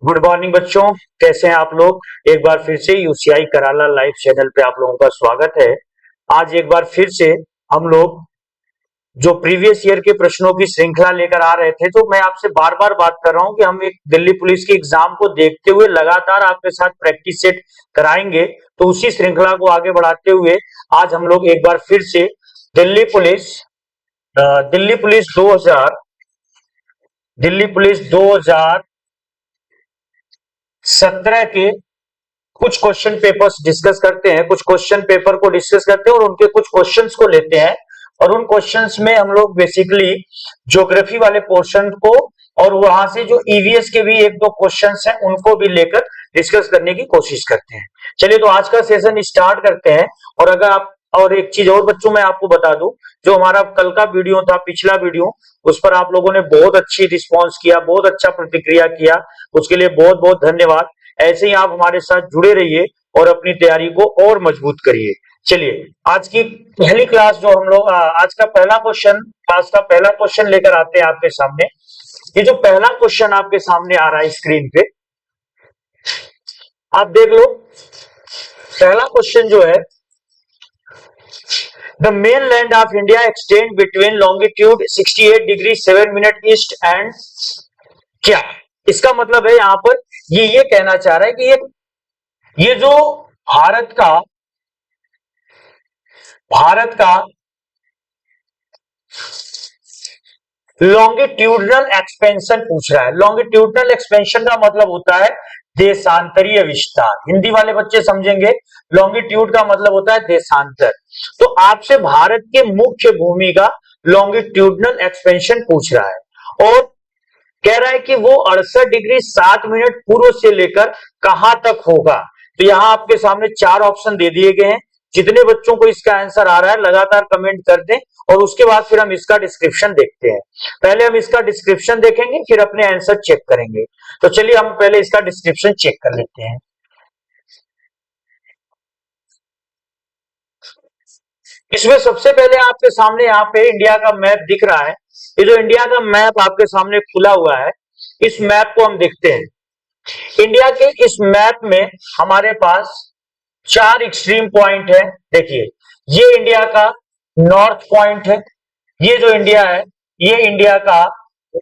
Good morning बच्चों, कैसे हैं आप लोग। एक बार फिर से यूसीआई कराला लाइव चैनल पे आप लोगों का स्वागत है। आज एक बार फिर से हम लोग जो प्रीवियस ईयर के प्रश्नों की श्रृंखला लेकर आ रहे थे, तो मैं आपसे बार बार बात कर रहा हूं कि हम एक दिल्ली पुलिस की एग्जाम को देखते हुए लगातार आपके साथ प्रैक्टिस सेट कराएंगे। तो उसी श्रृंखला को आगे बढ़ाते हुए आज हम लोग एक बार फिर से Delhi police Delhi police 2000 Delhi police 2017 के कुछ क्वेश्चन पेपर्स डिस्कस करते हैं, कुछ क्वेश्चन पेपर को डिस्कस करते हैं और उनके कुछ क्वेश्चंस को लेते हैं। और उन क्वेश्चंस में हम लोग बेसिकली ज्योग्राफी वाले पोर्शन को और वहां से जो ईवीएस के भी एक दो क्वेश्चंस हैं उनको भी लेकर डिस्कस करने की कोशिश करते हैं। चलिए तो आज का सेशन स्टार्ट करते हैं। और अगर आप और एक चीज और बच्चों मैं आपको बता दूं, जो हमारा कल का वीडियो था, पिछला वीडियो, उस पर आप लोगों ने बहुत अच्छी रिस्पॉन्स किया, बहुत अच्छा प्रतिक्रिया किया, उसके लिए बहुत बहुत धन्यवाद। ऐसे ही आप हमारे साथ जुड़े रहिए और अपनी तैयारी को और मजबूत करिए। चलिए आज की पहली क्लास जो हम लोग आज का पहला क्वेश्चन लेकर आते हैं आपके सामने। ये जो पहला क्वेश्चन आपके सामने आ रहा है स्क्रीन पे, आप देख लो। पहला क्वेश्चन जो है, the main land of India extend between longitude 68 degree 7 minute east and क्या। इसका मतलब है यहां पर ये कहना चाह रहा है कि ये जो भारत का लॉन्गिट्यूडनल एक्सपेंशन पूछ रहा है। लॉन्गिट्यूडनल एक्सपेंशन का मतलब होता है देशांतरीय विस्तार। हिंदी वाले बच्चे समझेंगे, लॉन्गिट्यूड का मतलब होता है देशांतर। तो आपसे भारत के मुख्य भूमि का लॉन्गिट्यूडनल एक्सपेंशन पूछ रहा है और कह रहा है कि वो 68 डिग्री 7 मिनट पूर्व से लेकर कहां तक होगा। तो यहां आपके सामने 4 ऑप्शन दे दिए गए हैं। जितने बच्चों को इसका आंसर आ रहा है लगातार कमेंट कर दें और उसके बाद फिर हम इसका डिस्क्रिप्शन देखते हैं। पहले हम इसका डिस्क्रिप्शन देखेंगे, फिर अपने आंसर चेक करेंगे। तो चलिए हम पहले इसका डिस्क्रिप्शन चेक कर लेते हैं। इसमें सबसे पहले आपके सामने यहाँ पे इंडिया का मैप दिख रहा है। ये जो इंडिया का मैप आपके सामने खुला हुआ है, इस मैप को हम देखते हैं। इंडिया के इस मैप में हमारे पास 4 एक्सट्रीम पॉइंट है। देखिए, ये इंडिया का नॉर्थ पॉइंट है। ये जो इंडिया है, ये इंडिया का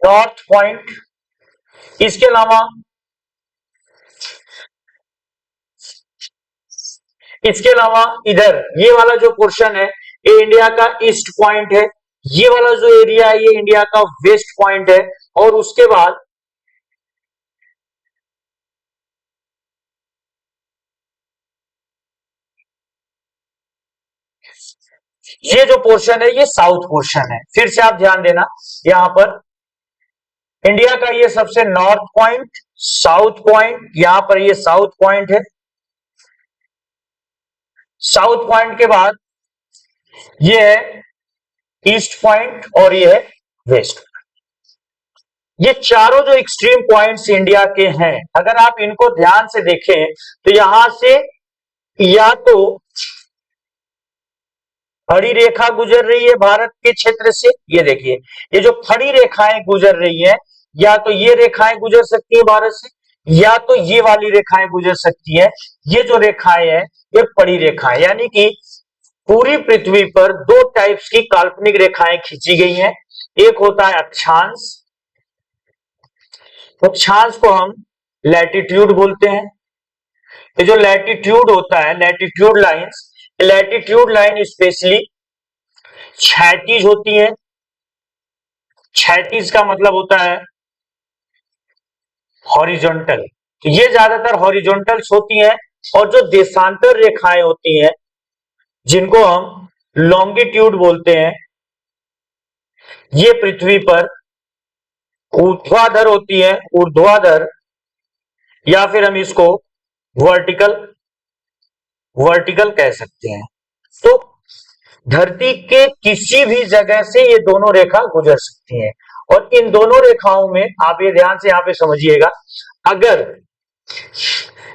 नॉर्थ पॉइंट। इसके अलावा इधर ये वाला जो पोर्शन है, ये इंडिया का ईस्ट पॉइंट है। ये वाला जो एरिया है, ये इंडिया का वेस्ट पॉइंट है। और उसके बाद ये जो पोर्शन है, ये साउथ पोर्शन है। फिर से आप ध्यान देना, यहां पर इंडिया का ये सबसे नॉर्थ पॉइंट, साउथ पॉइंट, यहां पर ये साउथ पॉइंट है। साउथ पॉइंट के बाद ये है ईस्ट पॉइंट और ये है वेस्ट। ये चारों जो एक्सट्रीम पॉइंट्स इंडिया के हैं, अगर आप इनको ध्यान से देखें तो यहां से या तो खड़ी रेखा गुजर रही है भारत के क्षेत्र से। ये देखिए, ये जो खड़ी रेखाएं गुजर रही है, या तो ये रेखाएं गुजर सकती है भारत से, या तो ये वाली रेखाएं गुजर सकती है। ये जो रेखाएं हैं, ये पड़ी रेखाएं, यानी कि पूरी पृथ्वी पर 2 टाइप्स की काल्पनिक रेखाएं खींची गई हैं। एक होता है अक्षांश, अक्षांश को हम लैटिट्यूड बोलते हैं। ये जो लैटिट्यूड होता है, लैटिट्यूड लाइन स्पेशली क्षैतिज होती है। क्षैतिज का मतलब होता है हॉरिजॉन्टल, तो ये ज्यादातर हॉरिजॉन्टल्स होती हैं। और जो देशांतर रेखाएं होती हैं, जिनको हम लॉन्गिट्यूड बोलते हैं, ये पृथ्वी पर ऊर्ध्वाधर होती है, ऊर्ध्वाधर, या फिर हम इसको वर्टिकल कह सकते हैं। तो धरती के किसी भी जगह से ये दोनों रेखा गुजर सकती हैं। और इन दोनों रेखाओं में आप ये ध्यान से यहां पे समझिएगा, अगर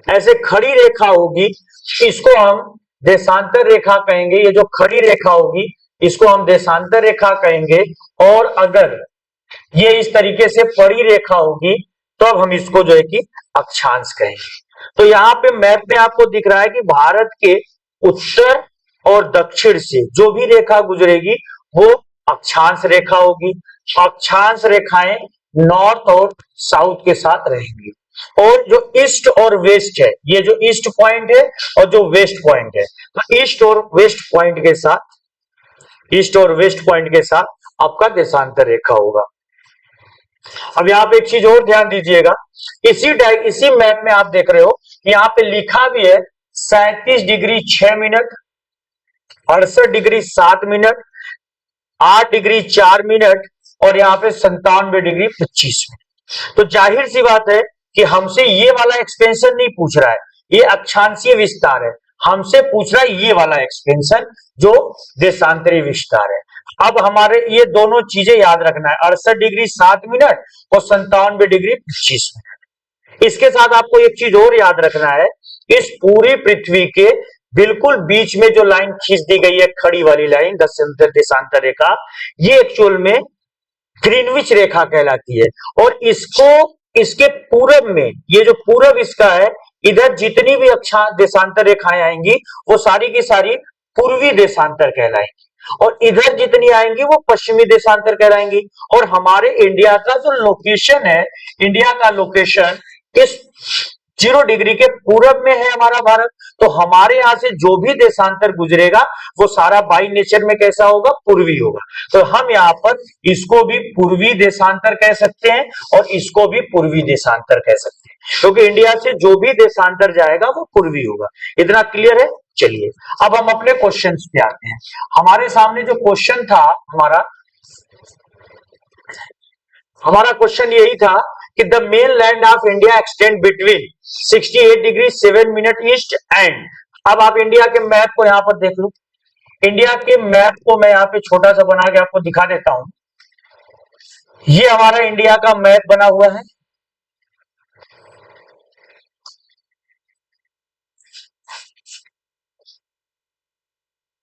ऐसे खड़ी रेखा होगी, इसको हम देशांतर रेखा कहेंगे। ये जो खड़ी रेखा होगी, इसको हम देशांतर रेखा कहेंगे। और अगर ये इस तरीके से पड़ी रेखा होगी, तो अब हम इसको जो है कि अक्षांश कहेंगे। तो यहाँ पे मैप में आपको दिख रहा है कि भारत के उत्तर और दक्षिण से जो भी रेखा गुजरेगी वो अक्षांश रेखा होगी। अक्षांश रेखाएं नॉर्थ और साउथ के साथ रहेंगी, और जो ईस्ट और वेस्ट है, ये जो ईस्ट पॉइंट है और जो वेस्ट पॉइंट है, तो ईस्ट और वेस्ट पॉइंट के साथ आपका देशांतर रेखा होगा। अब यहाँ पे एक चीज और ध्यान दीजिएगा, इसी मैप में आप देख रहे हो यहाँ पे लिखा भी है 37 degree 6 minute, 68 degree 7 minute, 8 degree 4 minute और यहाँ पे 97 डिग्री 25 मिनट। तो जाहिर सी बात है कि हमसे ये वाला एक्सपेंशन नहीं पूछ रहा है, ये अक्षांशीय विस्तार है, हमसे पूछ रहा है ये वाला एक्सपेंशन जो देशांतरी विस्तार है। अब हमारे ये दोनों चीजें याद रखना है, 68 डिग्री 7 मिनट और 97 डिग्री 25 मिनट। इसके साथ आपको एक चीज और याद रखना है, इस पूरी पृथ्वी के बिल्कुल बीच में जो लाइन खींच दी गई है, खड़ी वाली लाइन देशांतर रेखा, ये एक्चुअल में ग्रीनविच रेखा कहलाती है। और इसके पूरब में, ये जो पूरब इसका है, इधर जितनी भी देशांतर रेखाएं आएंगी वो सारी की सारी पूर्वी देशांतर कहलाएंगी, और इधर जितनी आएंगी वो पश्चिमी देशांतर कहलाएंगी। और हमारे इंडिया का जो लोकेशन है, इंडिया का लोकेशन इस 0 डिग्री के पूरब में है हमारा भारत, तो हमारे यहां से जो भी देशांतर गुजरेगा वो सारा बाई नेचर में कैसा होगा, पूर्वी होगा। तो हम यहाँ पर इसको भी पूर्वी देशांतर कह सकते हैं और इसको भी पूर्वी देशांतर कह सकते हैं, क्योंकि इंडिया से जो भी देशांतर जाएगा वो पूर्वी होगा। इतना क्लियर है? चलिए अब हम अपने क्वेश्चंस पे आते हैं। हमारे सामने जो क्वेश्चन था, हमारा क्वेश्चन यही था कि the main land of India extend between 68 degree 7 minute east and. अब आप इंडिया के मैप को यहां पर देख लो, इंडिया के मैप को मैं यहाँ पे छोटा सा बना के आपको दिखा देता हूं। ये हमारा इंडिया का मैप बना हुआ है,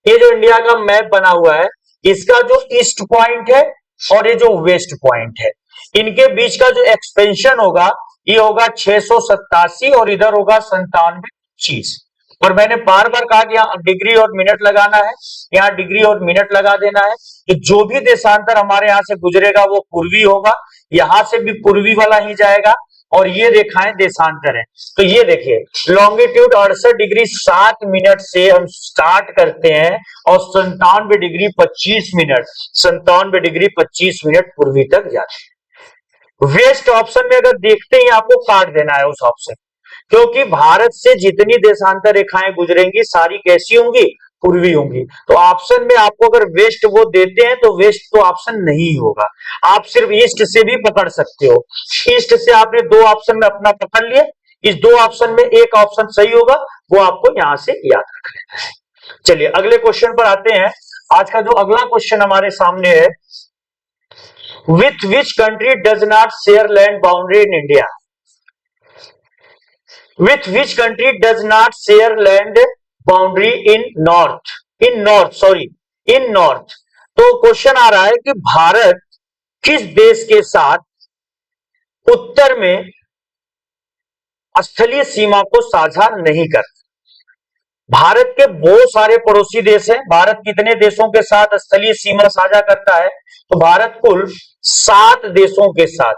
ये जो इंडिया का मैप बना हुआ है, इसका जो ईस्ट पॉइंट है और ये जो वेस्ट पॉइंट है, इनके बीच का जो एक्सपेंशन होगा ये होगा 687 और इधर होगा 97 और मैंने बार बार कहा कि यहाँ डिग्री और मिनट लगाना है, यहाँ डिग्री और मिनट लगा देना है। तो जो भी देशांतर हमारे यहाँ से गुजरेगा वो पूर्वी होगा, यहां से भी पूर्वी वाला ही जाएगा, और ये रेखाएं देशांतर है। तो ये देखिए लॉन्गिट्यूड 68 डिग्री 7 मिनट से हम स्टार्ट करते हैं और 97 डिग्री 25 मिनट पूर्वी तक जाते हैं। वेस्ट ऑप्शन में अगर देखते ही आपको काट देना है उस ऑप्शन, क्योंकि भारत से जितनी देशांतर रेखाएं गुजरेंगी सारी कैसी होंगी, पूर्वी होंगी। तो ऑप्शन में आपको अगर वेस्ट वो देते हैं तो वेस्ट तो ऑप्शन नहीं होगा, आप सिर्फ ईस्ट से भी पकड़ सकते हो। ईस्ट से आपने 2 ऑप्शन में अपना पकड़ लिया, इस 2 ऑप्शन में एक ऑप्शन सही होगा, वो आपको यहां से याद रख लेना है। चलिए अगले क्वेश्चन पर आते हैं। आज का जो अगला क्वेश्चन हमारे सामने है, with which country does not share land boundary in India? With which country does not share land boundary in north? तो क्वेश्चन आ रहा है कि भारत किस देश के साथ उत्तर में स्थलीय सीमा को साझा नहीं करता? भारत के बहुत सारे पड़ोसी देश हैं। भारत कितने देशों के साथ स्थलीय सीमा साझा करता है? तो भारत कुल 7 देशों के साथ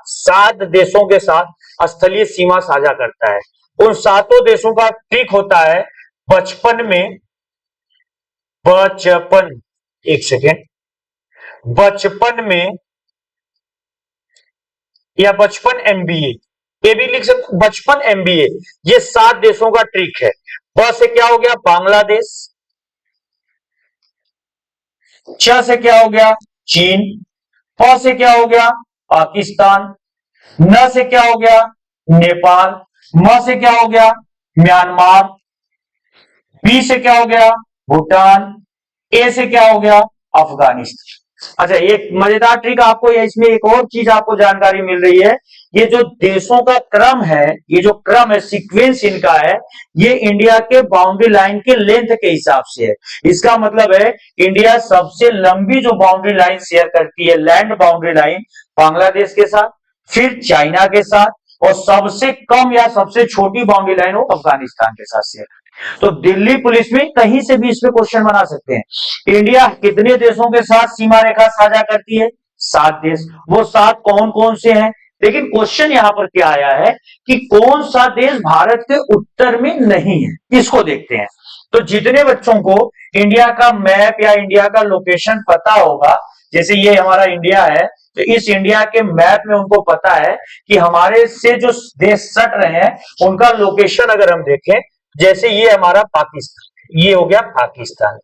स्थलीय सीमा साझा करता है। उन 7 देशों का ट्रिक होता है बचपन में या बचपन एमबीए, ये भी लिख सकते, बचपन एमबीए, ये 7 देशों का ट्रिक है। ब से क्या हो गया, बांग्लादेश। च से क्या हो गया, चीन। प से क्या हो गया, पाकिस्तान। न से क्या हो गया, नेपाल। म से क्या हो गया, म्यांमार। बी से क्या हो गया, भूटान। ए से क्या हो गया, अफगानिस्तान। अच्छा, एक मजेदार ट्रिक आपको, इसमें एक और चीज आपको जानकारी मिल रही है, ये जो देशों का क्रम है, ये जो क्रम है, सीक्वेंस इनका है, ये इंडिया के बाउंड्री लाइन के लेंथ के हिसाब से है। इसका मतलब है इंडिया सबसे लंबी जो बाउंड्री लाइन शेयर करती है, लैंड बाउंड्री लाइन, बांग्लादेश के साथ, फिर चाइना के साथ, और सबसे कम या सबसे छोटी बाउंड्री लाइन वो अफगानिस्तान के साथ शेयर है। तो दिल्ली पुलिस में कहीं से भी इस पे क्वेश्चन बना सकते हैं। इंडिया कितने देशों के साथ सीमा रेखा साझा करती है? 7 देश। वो 7 कौन कौन से हैं? लेकिन क्वेश्चन यहां पर क्या आया है कि कौन सा देश भारत के उत्तर में नहीं है, इसको देखते हैं। तो जितने बच्चों को इंडिया का मैप या इंडिया का लोकेशन पता होगा, जैसे ये हमारा इंडिया है, तो इस इंडिया के मैप में उनको पता है कि हमारे से जो देश सट रहे हैं उनका लोकेशन अगर हम देखें, जैसे ये हमारा पाकिस्तान, ये हो गया पाकिस्तान।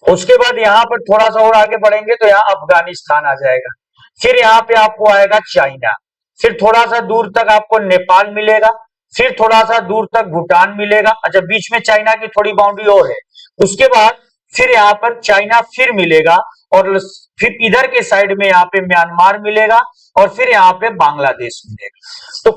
उसके बाद यहां पर थोड़ा सा और आगे बढ़ेंगे तो यहाँ अफगानिस्तान आ जाएगा, फिर यहाँ पे आपको आएगा चाइना, फिर थोड़ा सा दूर तक आपको नेपाल मिलेगा, फिर थोड़ा सा दूर तक भूटान मिलेगा। अच्छा, बीच में चाइना की थोड़ी बाउंड्री और है। उसके बाद फिर यहाँ पर चाइना फिर मिलेगा, और फिर इधर के साइड में यहाँ पे म्यांमार मिलेगा, और फिर यहाँ पे बांग्लादेश मिलेगा। तो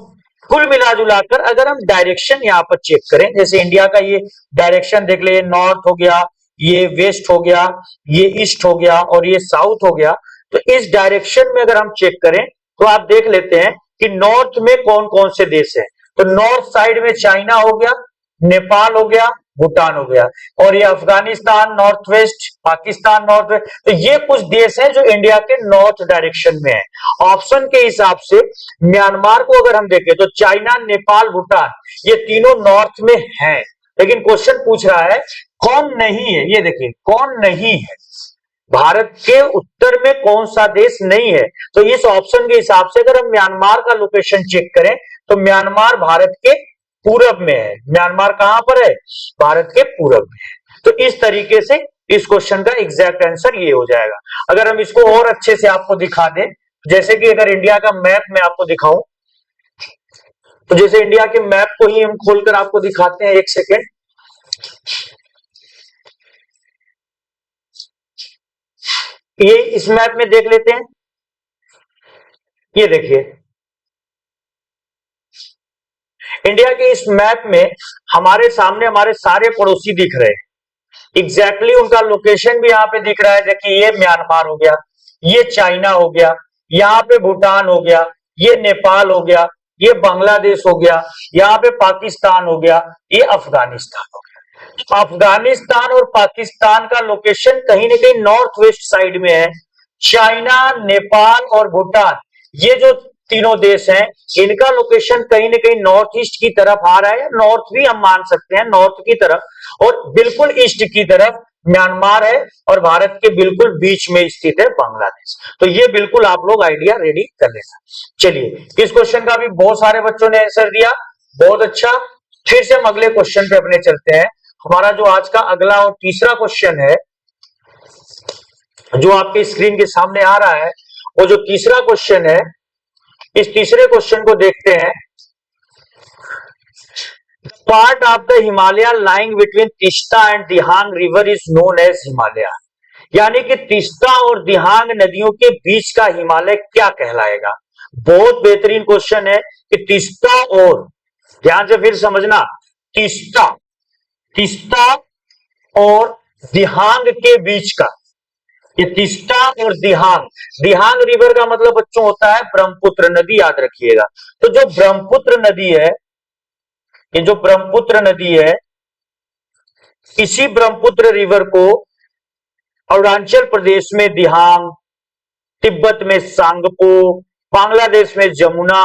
कुल मिलाजुलाकर अगर हम डायरेक्शन यहाँ पर चेक करें, जैसे इंडिया का ये डायरेक्शन देख ले, नॉर्थ हो गया, ये वेस्ट हो गया, ये ईस्ट हो गया, और ये साउथ हो गया। तो इस डायरेक्शन में अगर हम चेक करें तो आप देख लेते हैं कि नॉर्थ में कौन कौन से देश हैं। तो नॉर्थ साइड में चाइना हो गया, नेपाल हो गया, भूटान हो गया, और ये Afghanistan north west, Pakistan north west. तो ये कुछ देश हैं जो इंडिया के नॉर्थ डायरेक्शन में है। ऑप्शन के हिसाब से म्यांमार को अगर हम देखें तो चाइना, नेपाल, भूटान ये तीनों नॉर्थ में हैं, लेकिन क्वेश्चन पूछ रहा है कौन नहीं है। ये देखिए कौन नहीं है, भारत के उत्तर में कौन सा देश नहीं है। तो इस ऑप्शन के हिसाब से अगर हम म्यांमार का लोकेशन चेक करें तो म्यांमार भारत के पूरब में है। म्यांमार कहां पर है? भारत के पूरब में है। तो इस तरीके से इस क्वेश्चन का एग्जैक्ट आंसर ये हो जाएगा। अगर हम इसको और अच्छे से आपको दिखा दें, जैसे कि अगर इंडिया का मैप मैं आपको दिखाऊं, तो जैसे इंडिया के मैप को ही हम खोलकर आपको दिखाते हैं, एक सेकेंड। ये इस मैप में देख लेते हैं, ये देखिए इंडिया के इस मैप में हमारे सामने हमारे सारे पड़ोसी दिख रहे हैं। एग्जैक्टली उनका लोकेशन भी यहाँ पे दिख रहा है। देखिए ये म्यांमार हो गया, ये चाइना हो गया, यहाँ पे भूटान हो गया, ये नेपाल हो गया, ये बांग्लादेश हो गया, यहाँ पे पाकिस्तान हो गया, ये अफगानिस्तान हो गया। अफगानिस्तान और पाकिस्तान का लोकेशन कहीं ना कहीं नॉर्थ वेस्ट साइड में है। चाइना, नेपाल और भूटान ये जो तीनों देश हैं, इनका लोकेशन कहीं ना कहीं नॉर्थ ईस्ट की तरफ आ रहा है, नॉर्थ भी हम मान सकते हैं, नॉर्थ की तरफ, और बिल्कुल ईस्ट की तरफ म्यांमार है, और भारत के बिल्कुल बीच में स्थित है बांग्लादेश। तो ये बिल्कुल आप लोग आइडिया रेडी कर लेना। चलिए, इस क्वेश्चन का भी बहुत सारे बच्चों ने आंसर दिया, बहुत अच्छा। फिर से हम अगले क्वेश्चन पे अपने चलते हैं। हमारा जो आज का अगला और तीसरा क्वेश्चन है, जो आपके स्क्रीन के सामने आ रहा है, वो जो तीसरा क्वेश्चन है, इस तीसरे क्वेश्चन को देखते हैं। Part of the Himalaya lying between Teesta and Dihang river is known as Himalaya. यानी कि तीस्ता और दिहांग नदियों के बीच का हिमालय क्या कहलाएगा? बहुत बेहतरीन क्वेश्चन है कि तीस्ता और, ध्यान से फिर समझना, तीस्ता और दिहांग के बीच का, ये तीस्ता और दिहांग रिवर का मतलब बच्चों होता है ब्रह्मपुत्र नदी, याद रखिएगा। तो जो ब्रह्मपुत्र नदी है, ये जो ब्रह्मपुत्र नदी है, इसी ब्रह्मपुत्र रिवर को अरुणाचल प्रदेश में दिहांग, तिब्बत में सांगपो, बांग्लादेश में जमुना,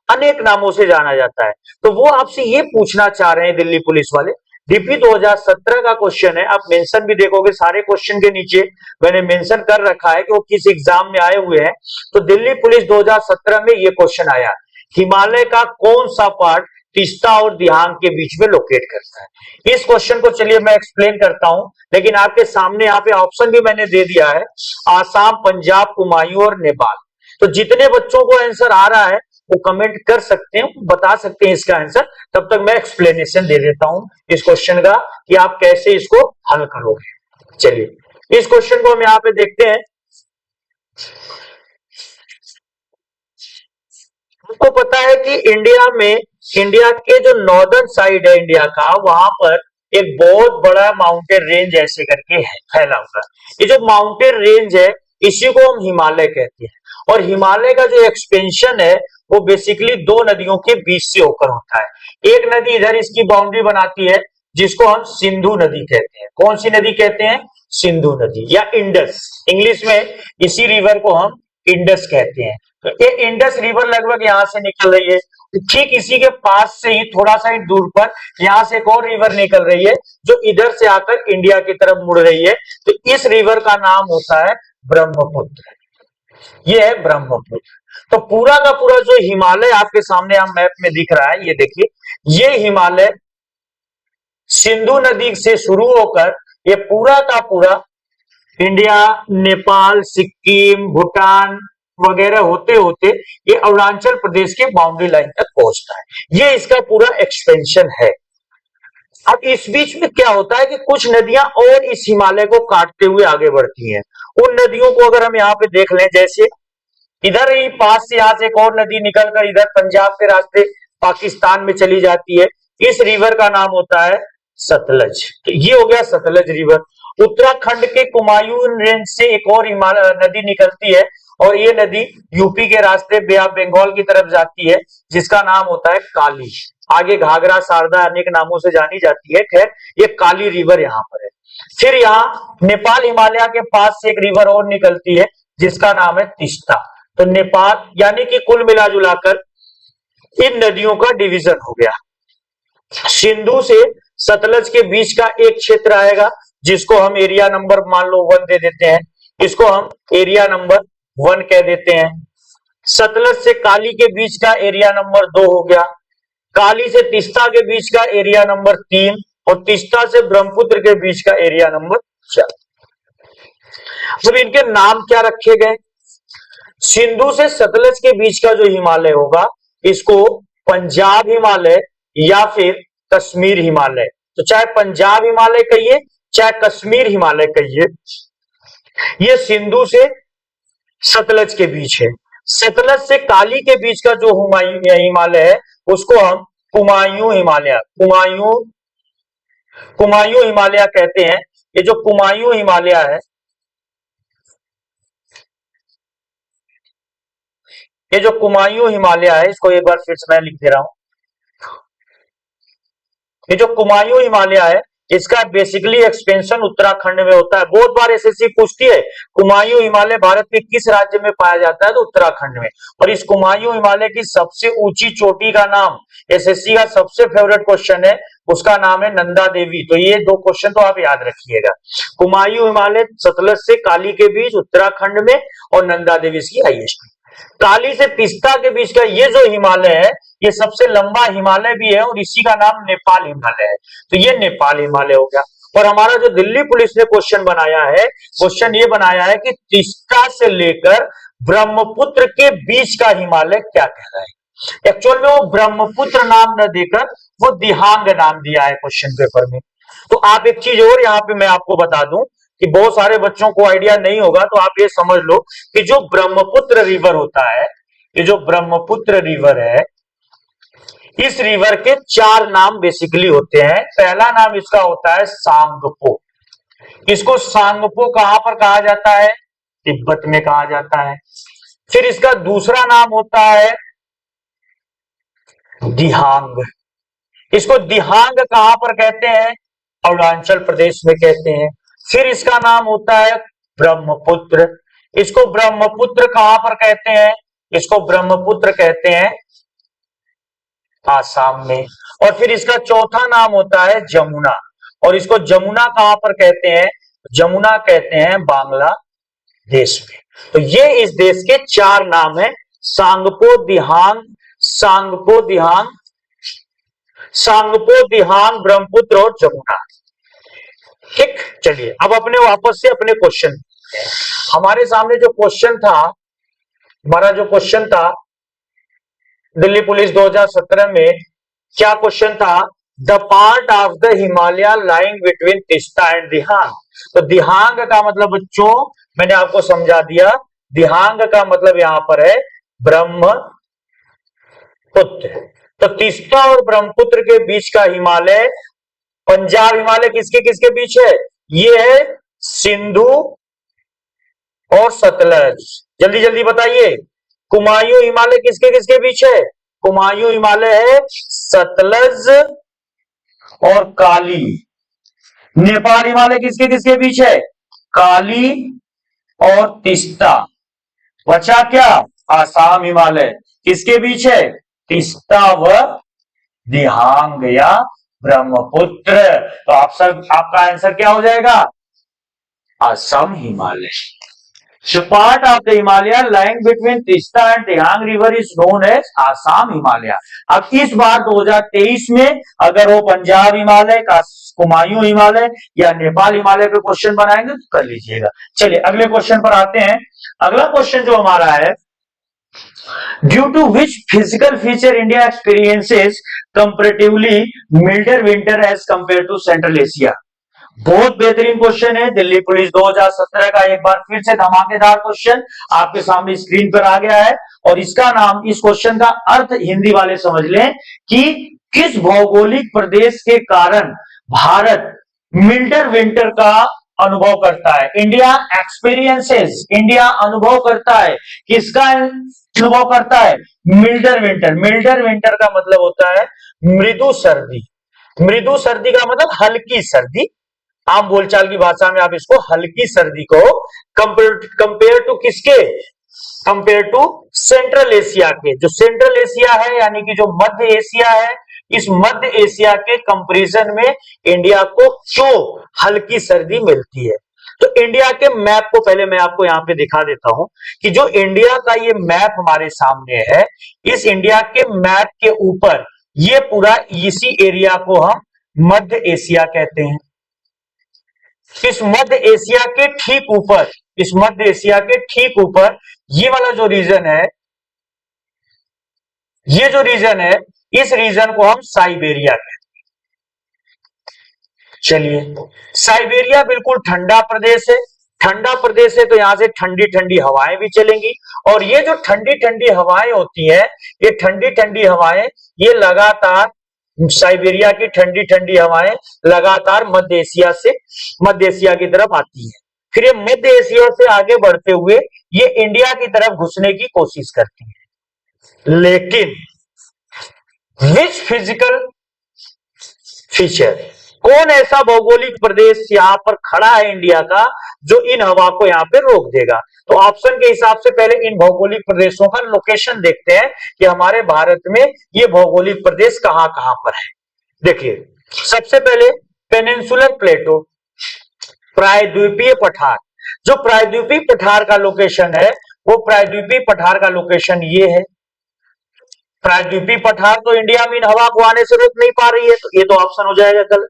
अनेक नामों से जाना जाता है। तो वो आपसे ये पूछना चाह रहे हैं दिल्ली पुलिस वाले, डीपी 2017 का क्वेश्चन है। आप मेंशन भी देखोगे, सारे क्वेश्चन के नीचे मैंने मेंशन कर रखा है कि वो किस एग्जाम में आए हुए हैं। तो दिल्ली पुलिस 2017 में ये क्वेश्चन आया, हिमालय का कौन सा पार्ट तीस्ता और दिहांग के बीच में लोकेट करता है। इस क्वेश्चन को चलिए मैं एक्सप्लेन करता हूं, लेकिन आपके सामने यहाँ पे ऑप्शन भी मैंने दे दिया है, आसाम, पंजाब, कुमायूं और नेपाल। तो जितने बच्चों को आंसर आ रहा है वो कमेंट कर सकते हैं, बता सकते हैं इसका आंसर। तब तक मैं एक्सप्लेनेशन दे देता हूं इस क्वेश्चन का कि आप कैसे इसको हल करोगे। चलिए, इस क्वेश्चन को हम यहाँ पे देखते हैं। आपको पता है कि इंडिया के जो नॉर्दर्न साइड है इंडिया का, वहां पर एक बहुत बड़ा माउंटेन रेंज ऐसे करके है फैला हुआ। ये जो माउंटेन रेंज है इसी को हम हिमालय कहते हैं। और हिमालय का जो एक्सपेंशन है वो बेसिकली दो नदियों के बीच से होकर होता है। एक नदी इधर इसकी बाउंड्री बनाती है जिसको हम सिंधु नदी कहते हैं। कौन सी नदी कहते हैं? सिंधु नदी या इंडस। इंग्लिश में इसी रिवर को हम इंडस कहते हैं। तो ये इंडस रिवर लगभग यहां से निकल रही है, ठीक इसी के पास से ही थोड़ा सा ही दूर पर यहां से एक और रिवर निकल रही है जो इधर से आकर इंडिया की तरफ मुड़ रही है। तो इस रिवर का नाम होता है ब्रह्मपुत्र। ये है ब्रह्मपुत्र। तो पूरा का पूरा जो हिमालय आपके सामने आप मैप में दिख रहा है, ये देखिए, ये हिमालय सिंधु नदी से शुरू होकर ये पूरा का पूरा इंडिया, नेपाल, सिक्किम, भूटान वगैरह होते होते ये अरुणाचल प्रदेश के बाउंड्री लाइन तक पहुंचता है। ये इसका पूरा एक्सपेंशन है। अब इस बीच में क्या होता है कि कुछ नदियां और इस हिमालय को काटते हुए आगे बढ़ती हैं। उन नदियों को अगर हम यहाँ पे देख लें, जैसे इधर ही पास से यहां से एक और नदी निकलकर इधर पंजाब के रास्ते पाकिस्तान में चली जाती है। इस रिवर का नाम होता है सतलज। तो ये हो गया सतलज रिवर। उत्तराखंड के कुमायूं रेंज से एक और नदी निकलती है और ये नदी यूपी के रास्ते बे ऑफ बंगाल की तरफ जाती है जिसका नाम होता है काली। आगे घाघरा, शारदा अनेक नामों से जानी जाती है। खैर, ये काली रिवर यहाँ पर है। फिर यहाँ नेपाल हिमालय के पास से एक रिवर और निकलती है जिसका नाम है तीस्ता। तो नेपाल, यानी कि कुल मिला जुलाकर इन नदियों का डिवीजन हो गया। सिंधु से सतलज के बीच का एक क्षेत्र आएगा जिसको हम एरिया नंबर मान लो 1 दे देते हैं। इसको हम एरिया नंबर 1 कह देते हैं। सतलज से काली के बीच का एरिया नंबर 2 हो गया। काली से तीस्ता के बीच का एरिया नंबर 3 और तीस्ता से ब्रह्मपुत्र के बीच का एरिया नंबर 4। अब इनके नाम क्या रखे गए? सिंधु से सतलज के बीच का जो हिमालय होगा इसको पंजाब हिमालय या फिर कश्मीर हिमालय, तो चाहे पंजाब हिमालय कहिए चाहे कश्मीर हिमालय कहिए, ये सिंधु से सतलज के बीच है। सतलज से काली के बीच का जो हिमालय है उसको हम कुमायूं हिमालय कहते हैं। ये जो कुमायूं हिमालय है, ये जो कुमायूं हिमालय है, इसको एक बार फिर से मैं लिख दे रहा हूं। ये जो कुमायूं हिमालय है इसका बेसिकली एक्सपेंशन उत्तराखंड में होता है। बहुत बार एसएससी पूछती है कुमायूं हिमालय भारत के किस राज्य में पाया जाता है, तो उत्तराखंड में। और इस कुमायूं हिमालय की सबसे ऊंची चोटी का नाम, एसएससी का सबसे फेवरेट क्वेश्चन है, उसका नाम है नंदा देवी। तो ये 2 क्वेश्चन तो आप याद रखिएगा। कुमायूं हिमालय सतलज से काली के बीच उत्तराखंड में और नंदा देवी इसकी हाईएस्ट। काली से तीस्ता के बीच का ये जो हिमालय है ये सबसे लंबा हिमालय भी है और इसी का नाम नेपाल हिमालय है। तो ये नेपाल हिमालय हो गया। और हमारा जो दिल्ली पुलिस ने क्वेश्चन बनाया है, क्वेश्चन ये बनाया है कि तीस्ता से लेकर ब्रह्मपुत्र के बीच का हिमालय क्या कहलाए। एक्चुअल में वो ब्रह्मपुत्र नाम न देकर वो दिहांग नाम दिया है क्वेश्चन पेपर में। तो आप एक चीज और यहाँ पे मैं आपको बता दूं कि बहुत सारे बच्चों को आइडिया नहीं होगा, तो आप ये समझ लो कि जो ब्रह्मपुत्र रिवर होता है, ये जो ब्रह्मपुत्र रिवर है, इस रिवर के 4 नाम बेसिकली होते हैं। पहला नाम इसका होता है सांगपो। इसको सांगपो कहां पर कहा जाता है? तिब्बत में कहा जाता है। फिर इसका दूसरा नाम होता है दिहांग। इसको दिहांग कहां पर कहते हैं? अरुणाचल प्रदेश में कहते हैं। फिर इसका नाम होता है ब्रह्मपुत्र। इसको ब्रह्मपुत्र कहां पर कहते हैं? इसको ब्रह्मपुत्र कहते हैं आसाम में। और फिर इसका चौथा नाम होता है जमुना। और इसको जमुना कहां पर कहते हैं? जमुना कहते हैं बांग्लादेश में। तो ये इस देश के 4 नाम है, सांगपो दिहांग, सांगपो दिहांग, सांगपो दिहांग, ब्रह्मपुत्र और जमुना। ठीक, चलिए अब अपने वापस से अपने क्वेश्चन, हमारे सामने जो क्वेश्चन था, हमारा जो क्वेश्चन था दिल्ली पुलिस 2017 में, क्या क्वेश्चन था? The part of the Himalaya lying between Teesta and Dihang. तो दिहांग का मतलब बच्चों मैंने आपको समझा दिया, दिहांग का मतलब यहां पर है ब्रह्मपुत्र। तो तीस्ता और ब्रह्मपुत्र के बीच का हिमालय, पंजाब हिमालय किसके किसके बीच है? ये है सिंधु और सतलज। जल्दी जल्दी बताइए, कुमायूं हिमालय किसके किसके बीच है? कुमायूं हिमालय है सतलज और काली। नेपाल हिमालय किसके किसके बीच है? काली और तीस्ता। बचा क्या? आसाम हिमालय किसके बीच है? तीस्ता व दिहांग या ब्रह्मपुत्र। तो आपका आंसर क्या हो जाएगा? Assam Himalaya. The part of the Himalaya lying between Tista and Dihang River is known as Assam Himalaya। अब इस बार 2023 में अगर वो पंजाब हिमालय का कुमायूं हिमालय या नेपाल हिमालय पे क्वेश्चन बनाएंगे तो कर लीजिएगा। चलिए अगले क्वेश्चन पर आते हैं। अगला क्वेश्चन जो हमारा है, due to which physical feature India experiences comparatively milder winter as compare to central Asia. बहुत बेहतरीन क्वेश्चन है। दिल्ली पुलिस 2017 का एक बार फिर से धमाकेदार क्वेश्चन आपके सामने स्क्रीन पर आ गया है और इसका नाम, इस क्वेश्चन का अर्थ हिंदी वाले समझ लें कि किस भौगोलिक प्रदेश के कारण भारत मिल्डर विंटर का अनुभव करता है। इंडिया एक्सपीरियंसेस, इंडिया अनुभव करता है, किसका अनुभव करता है? मिल्डर विंटर। मिल्डर विंटर का मतलब होता है मृदु सर्दी। मृदु सर्दी का मतलब हल्की सर्दी। आम बोलचाल की भाषा में आप इसको हल्की सर्दी को कंपेयर टू किसके? कंपेयर टू सेंट्रल एशिया के। जो सेंट्रल एशिया है यानी कि जो मध्य एशिया है, इस मध्य एशिया के कंपैरिजन में इंडिया को क्यों हल्की सर्दी मिलती है। तो इंडिया के मैप को पहले मैं आपको यहां पे दिखा देता हूं कि जो इंडिया का ये मैप हमारे सामने है, इस इंडिया के मैप के ऊपर ये पूरा इसी एरिया को हम मध्य एशिया कहते हैं। इस मध्य एशिया के ठीक ऊपर, इस मध्य एशिया के ठीक ऊपर ये वाला जो रीजन है, ये जो रीजन है, इस रीजन को हम साइबेरिया कहते हैं। चलिए, साइबेरिया बिल्कुल ठंडा प्रदेश है। ठंडा प्रदेश है तो यहां से ठंडी ठंडी हवाएं भी चलेंगी और ये जो ठंडी ठंडी हवाएं होती हैं, ये ठंडी ठंडी हवाएं ये लगातार, साइबेरिया की ठंडी ठंडी हवाएं लगातार मध्य एशिया की तरफ आती है। फिर ये मध्य एशिया से आगे बढ़ते हुए ये इंडिया की तरफ घुसने की कोशिश करती है। लेकिन विच फिजिकल फीचर, कौन ऐसा भौगोलिक प्रदेश यहां पर खड़ा है इंडिया का जो इन हवा को यहां पे रोक देगा? तो ऑप्शन के हिसाब से पहले इन भौगोलिक प्रदेशों का लोकेशन देखते हैं कि हमारे भारत में ये भौगोलिक प्रदेश कहां कहां पर है। देखिए, सबसे पहले पेनिनसुलर प्लेटो, प्रायद्वीपीय पठार। जो प्रायद्वीपीय पठार का लोकेशन है, वो प्रायद्वीपीय पठार का लोकेशन ये है। प्रायद्वीपीय पठार तो इंडिया में इन हवा को आने से रोक नहीं पा रही है, तो ये तो ऑप्शन हो जाएगा गलत।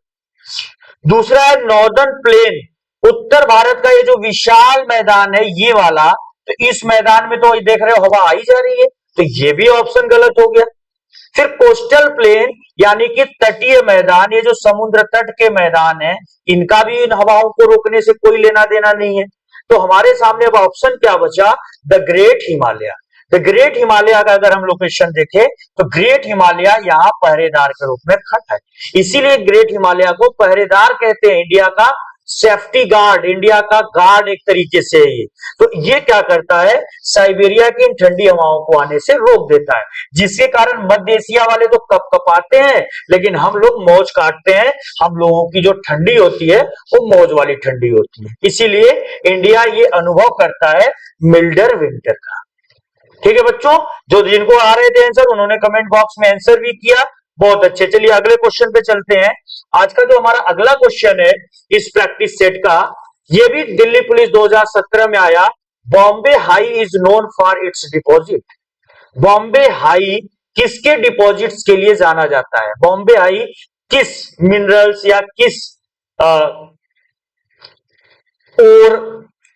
दूसरा है नॉर्दर्न प्लेन, उत्तर भारत का ये जो विशाल मैदान है ये वाला, तो इस मैदान में तो देख रहे हो हवा आई जा रही है, तो ये भी ऑप्शन गलत हो गया। फिर कोस्टल प्लेन यानी कि तटीय मैदान, ये जो समुद्र तट के मैदान है, इनका भी इन हवाओं को रोकने से कोई लेना देना नहीं है। तो हमारे सामने अब ऑप्शन क्या बचा? The great Himalaya. The great Himalaya का अगर हम लोकेशन देखें तो ग्रेट हिमालय यहाँ पहरेदार के रूप में खड़ा है, इसीलिए ग्रेट हिमालय को पहरेदार कहते हैं। इंडिया का सेफ्टी गार्ड, इंडिया का गार्ड एक तरीके से ये। तो ये क्या करता है? साइबेरिया की इन ठंडी हवाओं को आने से रोक देता है, जिसके कारण मध्य एशिया वाले तो कपकपाते हैं, लेकिन हम लोग मौज काटते हैं। हम लोगों की जो ठंडी होती है वो मौज वाली ठंडी होती है, इसीलिए इंडिया ये अनुभव करता है मिल्डर विंटर का। ठीक है बच्चों, जो जिनको आ रहे थे आंसर उन्होंने कमेंट बॉक्स में आंसर भी किया, बहुत अच्छे। चलिए अगले क्वेश्चन पे चलते हैं। आज का जो हमारा अगला क्वेश्चन है इस प्रैक्टिस सेट का, ये भी दिल्ली पुलिस 2017 में आया। Bombay high is known for its deposit. Bombay high किसके डिपॉजिट्स के लिए जाना जाता है? बॉम्बे हाई किस मिनरल्स या किस और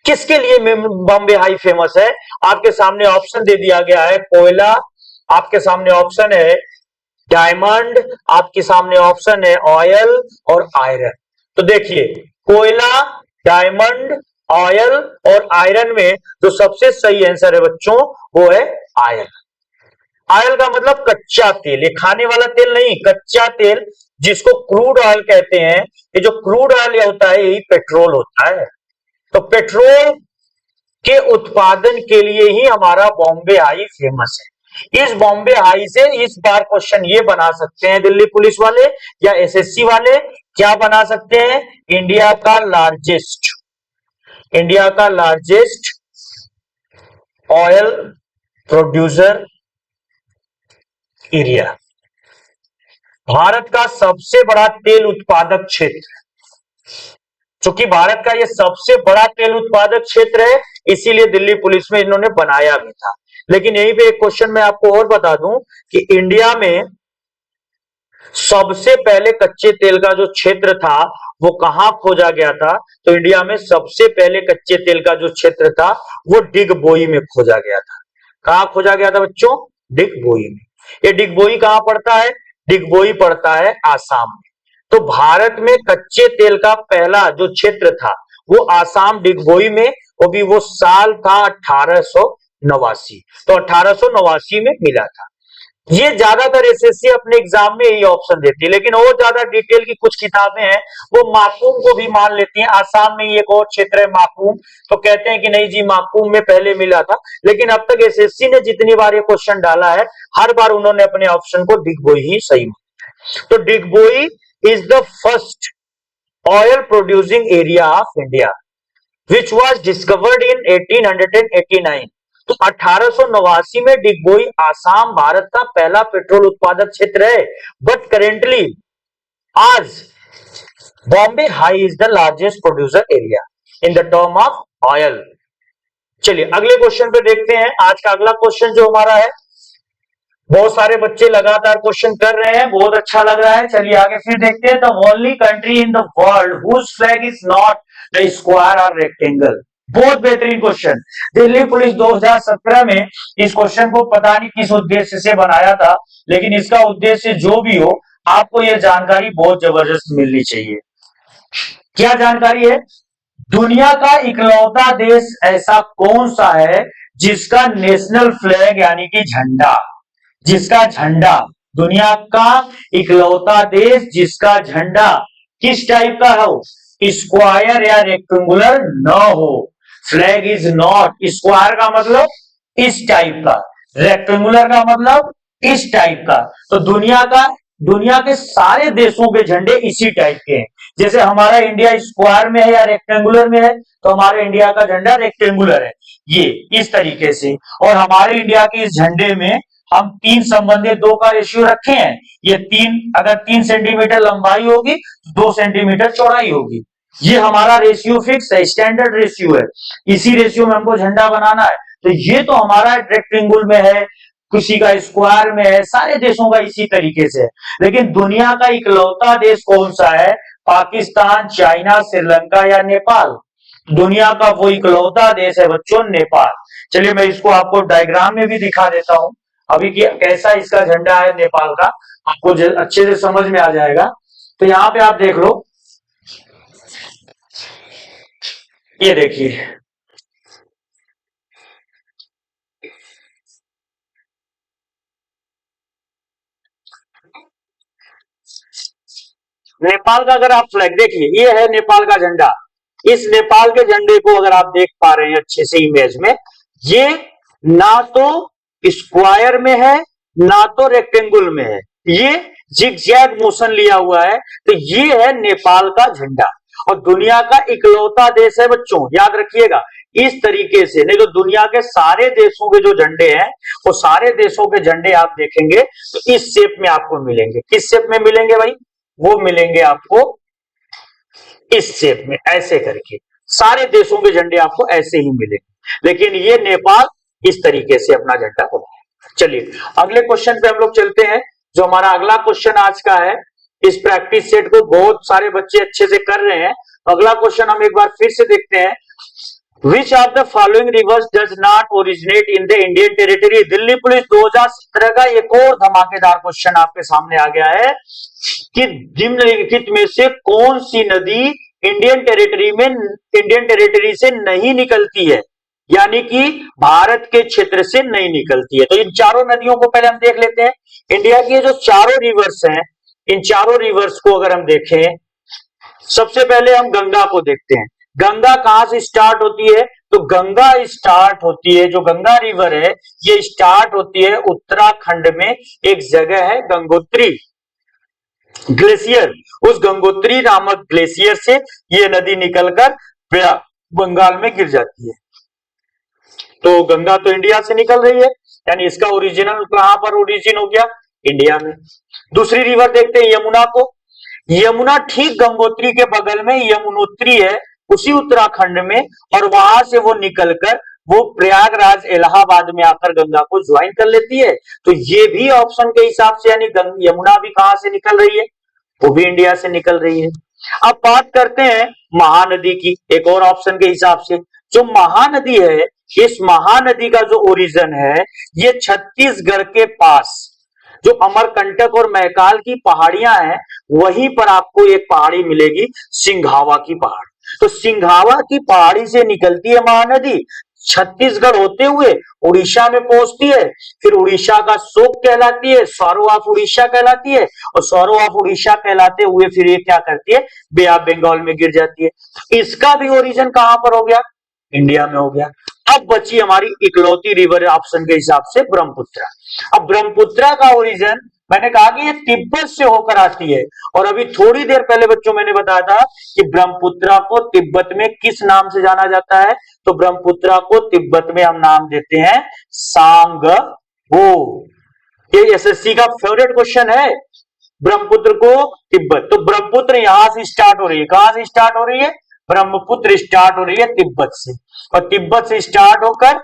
किसके लिए बॉम्बे हाई फेमस है? आपके सामने ऑप्शन दे दिया गया है। कोयला, आपके सामने ऑप्शन है डायमंड, आपके सामने ऑप्शन है ऑयल और आयरन। तो देखिए, कोयला, डायमंड, ऑयल और आयरन में जो सबसे सही आंसर है बच्चों वो है आयल। आयल का मतलब कच्चा तेल, ये खाने वाला तेल नहीं, कच्चा तेल जिसको क्रूड ऑयल कहते हैं। ये जो क्रूड ऑयल होता है यही पेट्रोल होता है। तो पेट्रोल के उत्पादन के लिए ही हमारा बॉम्बे हाई फेमस है। इस बॉम्बे हाई से इस बार क्वेश्चन ये बना सकते हैं दिल्ली पुलिस वाले या एसएससी वाले, क्या बना सकते हैं? इंडिया का largest oil producer area, Bharat का सबसे बड़ा तेल उत्पादक क्षेत्र। चूंकि भारत का यह सबसे बड़ा तेल उत्पादक क्षेत्र है, इसीलिए दिल्ली पुलिस में इन्होंने बनाया भी था। लेकिन यहीं पे एक क्वेश्चन मैं आपको और बता दूं कि इंडिया में सबसे पहले कच्चे तेल का जो क्षेत्र था वो कहां खोजा गया था? तो इंडिया में सबसे पहले कच्चे तेल का जो क्षेत्र था वो डिगबोई में खोजा गया था। कहां खोजा गया था बच्चों? डिगबोई में। ये डिगबोई कहां पड़ता है? डिगबोई पड़ता है आसाम में। तो भारत में कच्चे तेल का पहला जो क्षेत्र था वो आसाम डिगबोई में, वो भी वो साल था 1889। तो 1889 में मिला था। ये ज्यादातर एसएससी अपने एग्जाम में यही ऑप्शन देती है, लेकिन और ज्यादा डिटेल की कुछ किताबें हैं वो माकूम को भी मान लेती हैं। आसाम में एक और क्षेत्र है माकूम, तो कहते हैं कि नहीं जी माकूम में पहले मिला था। लेकिन अब तक एसएससी ने जितनी बार ये क्वेश्चन डाला है हर बार उन्होंने अपने ऑप्शन को डिगबोई ही सही माना। तो Digboi is the first oil producing area of India which was discovered in 1889। तो 1889 में डिगबोई आसाम भारत का पहला पेट्रोल उत्पादक क्षेत्र है। बट करेंटली आज Bombay high is the largest producer area in the term of oil. चलिए अगले क्वेश्चन पे देखते हैं। आज का अगला क्वेश्चन जो हमारा है, बहुत सारे बच्चे लगातार क्वेश्चन कर रहे हैं, बहुत अच्छा लग रहा है। चलिए आगे फिर देखते हैं। The only country in the world whose flag is not the square और रेक्टेंगल। बहुत बेहतरीन क्वेश्चन। दिल्ली पुलिस 2017 में इस क्वेश्चन को पता नहीं किस उद्देश्य से बनाया था, लेकिन इसका उद्देश्य जो भी हो आपको यह जानकारी बहुत जबरदस्त मिलनी चाहिए। क्या जानकारी है? दुनिया का इकलौता देश ऐसा कौन सा है जिसका नेशनल फ्लैग यानी कि झंडा, जिसका झंडा, दुनिया का इकलौता देश जिसका झंडा किस टाइप का हो? स्क्वायर या रेक्टेंगुलर न हो। फ्लैग इज नॉट, स्क्वायर का मतलब इस टाइप का, रेक्टेंगुलर का मतलब इस टाइप का। तो दुनिया के सारे देशों के झंडे इसी टाइप के हैं। जैसे हमारा इंडिया स्क्वायर में है या रेक्टेंगुलर में है, तो हमारे इंडिया का झंडा रेक्टेंगुलर है, ये इस तरीके से। और हमारे इंडिया के इस झंडे में हम 3 संबंधित 2 का रेशियो रखे हैं। ये 3, अगर 3 सेंटीमीटर लंबाई होगी तो 2 सेंटीमीटर चौड़ाई होगी। ये हमारा रेशियो फिक्स है, स्टैंडर्ड रेशियो है। इसी रेशियो में हमको झंडा बनाना है। तो ये तो हमारा रेक्टेंगुलर में है, किसी का स्क्वायर में है, सारे देशों का इसी तरीके से है। लेकिन दुनिया का इकलौता देश कौन सा है? पाकिस्तान, चाइना, श्रीलंका या नेपाल? दुनिया का वो इकलौता देश है बच्चों नेपाल। चलिए मैं इसको आपको डायग्राम में भी दिखा देता हूं अभी कि कैसा इसका झंडा है नेपाल का, आपको अच्छे से समझ में आ जाएगा। तो यहां पे आप देख लो, ये देखिए नेपाल का अगर आप फ्लैग देखिए, ये है नेपाल का झंडा। इस नेपाल के झंडे को अगर आप देख पा रहे हैं अच्छे से इमेज में, ये ना तो स्क्वायर में है ना तो रेक्टेंगुलर में है, ये जिगजैग मोशन लिया हुआ है। तो ये है नेपाल का झंडा और दुनिया का इकलौता देश है बच्चों, याद रखिएगा इस तरीके से। नहीं तो दुनिया के सारे देशों के जो झंडे हैं वो सारे देशों के झंडे आप देखेंगे तो इस शेप में आपको मिलेंगे। किस शेप में मिलेंगे भाई? वो मिलेंगे आपको इस शेप में, ऐसे करके सारे देशों के झंडे आपको ऐसे ही मिलेंगे। लेकिन ये नेपाल इस तरीके से अपना झंडा बनाया। चलिए अगले क्वेश्चन पे हम लोग चलते हैं। जो हमारा अगला क्वेश्चन आज का है, इस प्रैक्टिस सेट को बहुत सारे बच्चे अच्छे से कर रहे हैं। अगला क्वेश्चन हम एक बार फिर से देखते हैं। Which of the following rivers does not originate in the Indian territory? Delhi police 2017 का एक और धमाकेदार क्वेश्चन आपके सामने आ गया है कि निम्नलिखित में से कौन सी नदी इंडियन टेरिटरी से नहीं निकलती है, यानी कि भारत के क्षेत्र से नहीं निकलती है। तो इन चारों नदियों को पहले हम देख लेते हैं। इंडिया की जो चारों रिवर्स हैं, इन चारों रिवर्स को अगर हम देखें, सबसे पहले हम गंगा को देखते हैं। गंगा कहां से स्टार्ट होती है? तो गंगा स्टार्ट होती है, जो गंगा रिवर है ये स्टार्ट होती है उत्तराखंड में, एक जगह है गंगोत्री ग्लेशियर। उस गंगोत्री नामक ग्लेशियर से ये नदी निकलकर बंगाल में गिर जाती है। तो गंगा तो इंडिया से निकल रही है, यानी इसका ओरिजिनल कहां पर ओरिजिन हो गया? इंडिया में। दूसरी रिवर देखते हैं यमुना को। यमुना ठीक गंगोत्री के बगल में यमुनोत्री है, उसी उत्तराखंड में, और वहां से वो निकलकर वो प्रयागराज इलाहाबाद में आकर गंगा को ज्वाइन कर लेती है। तो ये भी ऑप्शन के हिसाब से, यानी यमुना भी कहां से निकल रही है? वो भी इंडिया से निकल रही है। अब बात करते हैं महानदी की, एक और ऑप्शन के हिसाब से। जो महानदी है, इस महानदी का जो ओरिजिन है ये छत्तीसगढ़ के पास जो अमरकंटक और मैकाल की पहाड़ियां हैं, वहीं पर आपको एक पहाड़ी मिलेगी, सिंघावा की पहाड़ी। तो सिंघावा की पहाड़ी से निकलती है महानदी, छत्तीसगढ़ होते हुए उड़ीसा में पहुंचती है, फिर उड़ीसा का शोक कहलाती है, सौरो ऑफ उड़ीसा कहलाती है, और सौरो ऑफ उड़ीसा कहलाते हुए फिर ये क्या करती है? बे ऑफ बंगाल में गिर जाती है। इसका भी ओरिजिन कहां पर हो गया? इंडिया में हो गया। अब बची हमारी इकलौती रिवर ऑप्शन के हिसाब से ब्रह्मपुत्रा। अब ब्रह्मपुत्रा का ओरिजिन मैंने कहा कि ये तिब्बत से होकर आती है, और अभी थोड़ी देर पहले बच्चों मैंने बताया था कि ब्रह्मपुत्रा को तिब्बत में किस नाम से जाना जाता है? तो ब्रह्मपुत्रा को तिब्बत में हम नाम देते हैं सांगबो। ये एसएससी का फेवरेट क्वेश्चन है, ब्रह्मपुत्र को तिब्बत। तो ब्रह्मपुत्र यहां से स्टार्ट हो रही है, कहां से स्टार्ट हो रही है? ब्रह्मपुत्र स्टार्ट हो रही है तिब्बत से, और तिब्बत से स्टार्ट होकर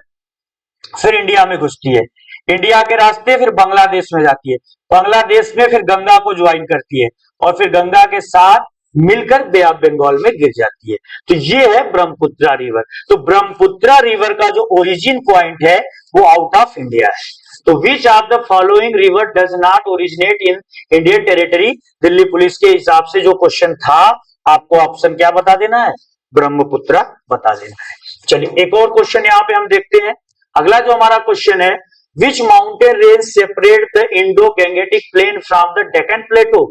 फिर इंडिया में घुसती है, इंडिया के रास्ते फिर बांग्लादेश में जाती है, बांग्लादेश में फिर गंगा को ज्वाइन करती है, और फिर गंगा के साथ मिलकर बे ऑफ बंगाल में गिर जाती है। तो ये है ब्रह्मपुत्रा रिवर। तो ब्रह्मपुत्रा रिवर का जो ओरिजिन पॉइंट है वो आउट ऑफ इंडिया है। तो विच of the following river does not originate in Indian territory? Delhi police के हिसाब से जो क्वेश्चन था, आपको ऑप्शन क्या बता देना है? ब्रह्मपुत्रा बता देना है। चलिए एक और क्वेश्चन यहां पे हम देखते हैं। अगला जो हमारा क्वेश्चन है, which mountain range separate the Indo Gangetic plain from the Deccan plateau?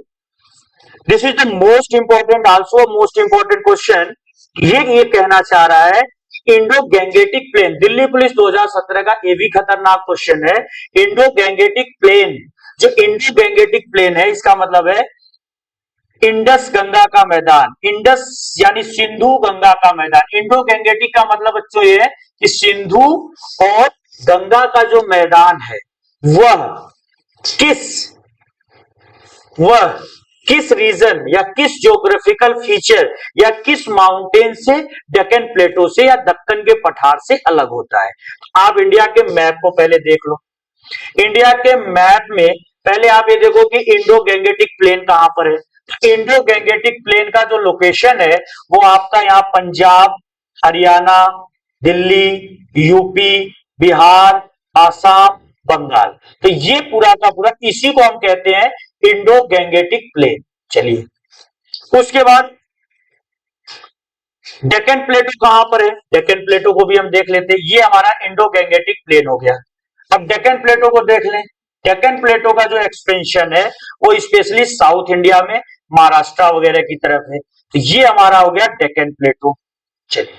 This is the most important, also most important question. ये कहना चाह रहा है Indo Gangetic plain, Delhi police 2017 का ये भी खतरनाक क्वेश्चन है। इंडो गैंगेटिक प्लेन, जो इंडो गैंगेटिक प्लेन है इसका मतलब है इंडस गंगा का मैदान, इंडस यानी सिंधु गंगा का मैदान। इंडो गैंगेटिक का मतलब बच्चों ये है कि सिंधु और गंगा का जो मैदान है वह किस रीजन या किस ज्योग्राफिकल फीचर या किस माउंटेन से, डेक्कन प्लेटो से या दक्कन के पठार से अलग होता है। आप इंडिया के मैप को पहले देख लो। इंडिया के मैप में पहले आप ये देखो कि इंडो गैंगेटिक प्लेन कहां पर है। इंडो गैंगेटिक प्लेन का जो लोकेशन है वो आपका यहाँ पंजाब, हरियाणा, दिल्ली, यूपी, बिहार, आसाम, बंगाल। तो ये पूरा का पूरा, इसी को हम कहते हैं इंडो गैंगेटिक प्लेन। चलिए उसके बाद डेक्कन प्लेटो कहां पर है? डेक्कन प्लेटो को भी हम देख लेते हैं। ये हमारा इंडो गैंगेटिक प्लेन हो गया। अब डेक्कन प्लेटो को देख लें। डेक्कन प्लेटो का जो एक्सपेंशन है वो स्पेशली साउथ इंडिया में, महाराष्ट्र वगैरह की तरफ है। तो ये हमारा हो गया डेक्कन प्लेटो। चलिए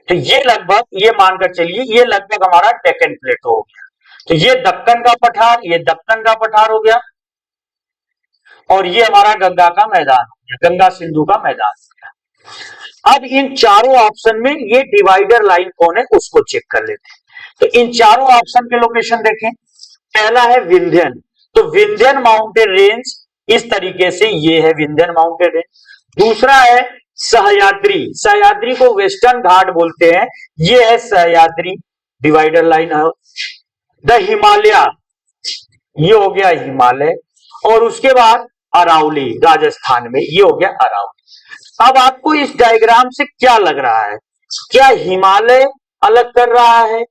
तो ये लगभग, ये मानकर चलिए ये लगभग हमारा डेक्कन प्लेटो हो गया। तो ये दक्कन का पठार, ये दक्कन का पठार हो गया, और ये हमारा गंगा का मैदान हो गया, गंगा सिंधु का मैदान हो गया। अब इन चारों ऑप्शन में ये डिवाइडर लाइन कौन है उसको चेक कर लेते हैं। तो इन चारों ऑप्शन के लोकेशन देखें। पहला है विंध्यन, तो विंध्यन माउंटेन रेंज इस तरीके से, ये है विंध्यन माउंटेन रेंज। दूसरा है सह्याद्री, सह्याद्री को वेस्टर्न घाट बोलते हैं, ये है सह्याद्री, डिवाइडर लाइन है। द हिमालय, ये हो गया हिमालय, और उसके बाद अरावली राजस्थान में, ये हो गया अरावली। अब आपको इस डायग्राम से क्या लग रहा है? क्या हिमालय अलग कर रहा है,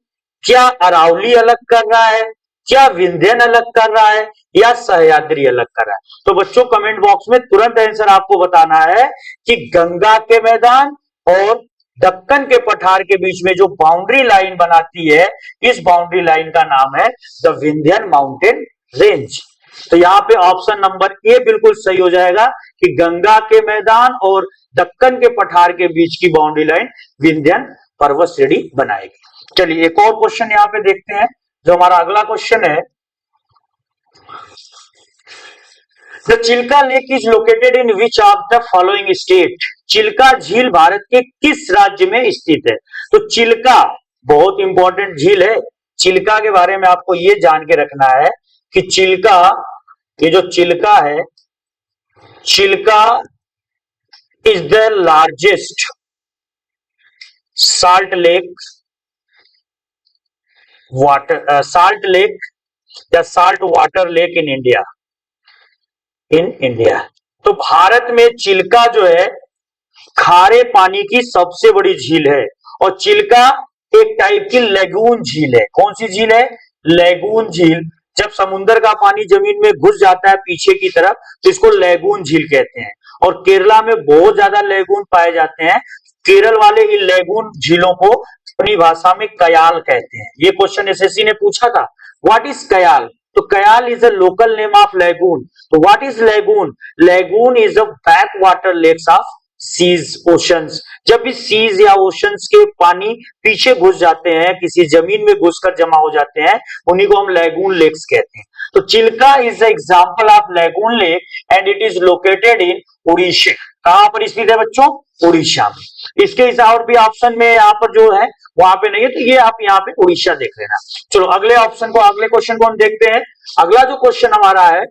क्या अरावली अलग कर रहा है, क्या विंध्यन अलग कर रहा है, या सह्याद्री अलग कर रहा है? तो बच्चों कमेंट बॉक्स में तुरंत आंसर आपको बताना है कि गंगा के मैदान और दक्कन के पठार के बीच में जो बाउंड्री लाइन बनाती है, इस बाउंड्री लाइन का नाम है द विंध्यन माउंटेन रेंज। तो यहाँ पे ऑप्शन नंबर ए बिल्कुल सही हो जाएगा कि गंगा के मैदान और दक्कन के पठार के बीच की बाउंड्री लाइन विंध्य पर्वत श्रेणी बनाएगी। चलिए एक और क्वेश्चन यहाँ पे देखते हैं, जो हमारा अगला क्वेश्चन है। The Chilka lake is located in which of the following state? Chilka झील भारत के किस राज्य में स्थित है? तो चिल्का बहुत इंपॉर्टेंट झील है। चिल्का के बारे में आपको ये जान के रखना है कि चिल्का, ये जो चिल्का है, Chilka is the largest salt lake water, salt lake या salt water lake in India, तो भारत में चिल्का जो है खारे पानी की सबसे बड़ी झील है। और चिल्का एक टाइप की लेगून झील है। कौन सी झील है? लेगून झील। जब समुद्र का पानी जमीन में घुस जाता है पीछे की तरफ, तो इसको लेगून झील कहते हैं। और केरला में बहुत ज्यादा लेगून पाए जाते हैं। केरल वाले इन लेगून झीलों को अपनी भाषा में कयाल कहते हैं। ये क्वेश्चन एसएससी ने पूछा था, व्हाट इज कयाल? तो Kayal is a local name of lagoon. तो what is lagoon? Lagoon is a back water lakes of seas, oceans. जब भी सीज या ओशंस के पानी पीछे घुस जाते हैं, किसी जमीन में घुसकर जमा हो जाते हैं, उन्हीं को हम लेगून लेक्स कहते हैं। तो Chilka is the example of lagoon lake and it is located in Orissa. कहां पर स्थित है बच्चों? उड़ीसा में। इसके हिसाब और भी ऑप्शन में यहाँ पर जो है वहां पे नहीं है, तो ये आप यहाँ पे उड़ीसा देख लेना। चलो अगले ऑप्शन को, अगले क्वेश्चन को हम देखते हैं। अगला जो क्वेश्चन हमारा है,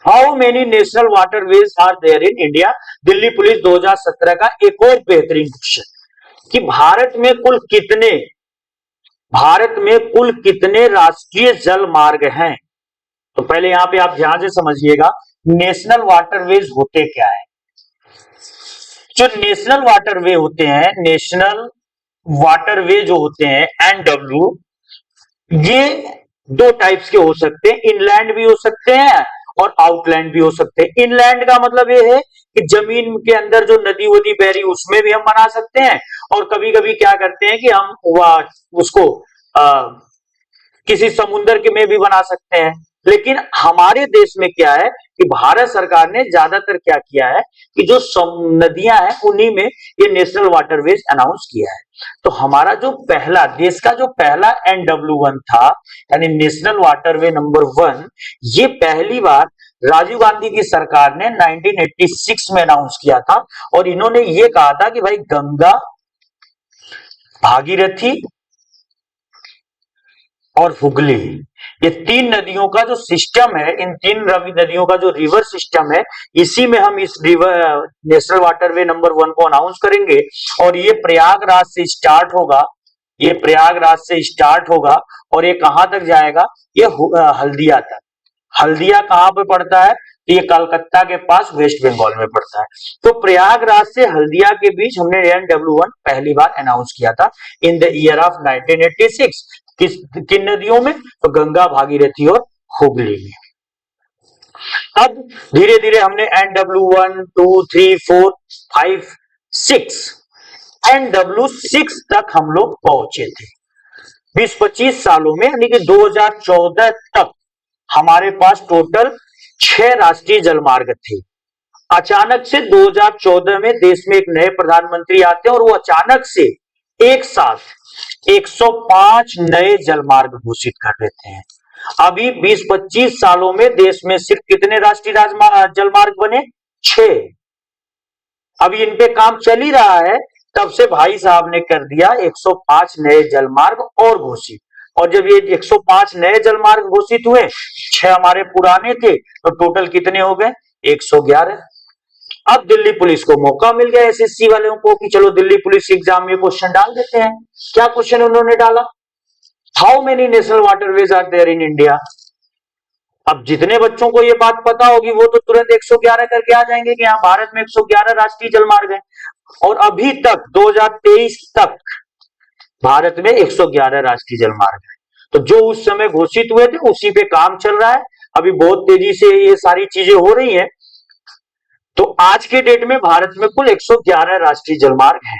how many national waterways are there in India? Delhi police 2017 का एक और बेहतरीन क्वेश्चन कि भारत में कुल कितने राष्ट्रीय जल मार्ग हैं? तो पहले यहां पे आप ध्यान से समझिएगा, नेशनल वाटरवेज होते क्या है। जो नेशनल वाटरवे होते हैं, नेशनल वाटरवे जो होते हैं एनडब्ल्यू, ये दो टाइप्स के हो सकते हैं। इनलैंड भी हो सकते हैं और आउटलैंड भी हो सकते हैं। इनलैंड का मतलब ये है कि जमीन के अंदर जो नदी वदी बह रही उसमें भी हम बना सकते हैं, और कभी कभी क्या करते हैं कि हम उसको किसी समुद्र के में भी बना सकते हैं। लेकिन हमारे देश में क्या है कि भारत सरकार ने ज्यादातर क्या किया है कि जो नदियां हैं उन्हीं में ये नेशनल वाटरवेज अनाउंस किया है। तो हमारा जो पहला, देश का जो पहला NW1 था, यानी नेशनल वाटरवे नंबर 1, ये पहली बार राजीव गांधी की सरकार ने 1986 में अनाउंस किया था। और इन्होंने ये कहा था कि भाई गंगा, भागीरथी और हुगली, ये तीन नदियों का जो सिस्टम है, इन तीन नदियों का जो रिवर सिस्टम है, इसी में हम इस रिवर नेशनल वाटरवे नंबर 1 को अनाउंस करेंगे। और ये प्रयागराज से स्टार्ट होगा, ये प्रयागराज से स्टार्ट होगा और ये कहां तक जाएगा? ये हल्दिया तक। हल्दिया कहां पे पड़ता है? तो ये कलकत्ता के पास वेस्ट बंगाल में पड़ता है। तो प्रयागराज से हल्दिया के बीच हमने NW1 पहली बार अनाउंस किया था इन द ईयर ऑफ 1986। किन नदियों में? तो गंगा, भागीरथी और हुगली में। अब धीरे धीरे हमने NW1, 2, 3, 4, 5, 6, NW6 तक हम लोग पहुंचे थे 20-25 सालों में, यानी कि 2014 तक हमारे पास टोटल 6 राष्ट्रीय जलमार्ग थे। अचानक से 2014 में देश में एक नए प्रधानमंत्री आते हैं और वो अचानक से एक साथ 105 नए जलमार्ग घोषित कर देते हैं। अभी 20-25 सालों में देश में सिर्फ कितने राष्ट्रीय जलमार्ग बने? 6। अभी इन पे काम चल ही रहा है, तब से भाई साहब ने कर दिया 105 नए जलमार्ग और घोषित। और जब ये 105 नए जलमार्ग घोषित हुए, 6 हमारे पुराने थे, तो टोटल कितने हो गए? 111। अब दिल्ली पुलिस को मौका मिल गया, एसएससी वालों को, कि चलो दिल्ली पुलिस एग्जाम में क्वेश्चन डाल देते हैं। क्या क्वेश्चन उन्होंने डाला? How many national waterways are there in India? अब जितने बच्चों को ये बात पता होगी वो तो तुरंत 111 करके आ जाएंगे कि यहाँ भारत में 111 राष्ट्रीय जलमार्ग है। और अभी तक 2023 तक भारत में 111 राष्ट्रीय जलमार्ग है। तो जो उस समय घोषित हुए थे उसी पे काम चल रहा है। अभी बहुत तेजी से ये सारी चीजें हो रही हैं। तो आज के डेट में भारत में कुल 111 राष्ट्रीय जलमार्ग हैं।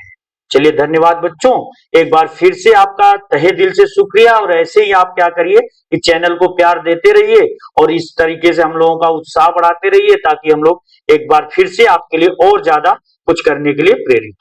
चलिए धन्यवाद बच्चों, एक बार फिर से आपका तहे दिल से शुक्रिया। और ऐसे ही आप क्या करिए कि चैनल को प्यार देते रहिए और इस तरीके से हम लोगों का उत्साह बढ़ाते रहिए, ताकि हम लोग एक बार फिर से आपके लिए और ज्यादा कुछ करने के लिए प्रेरित।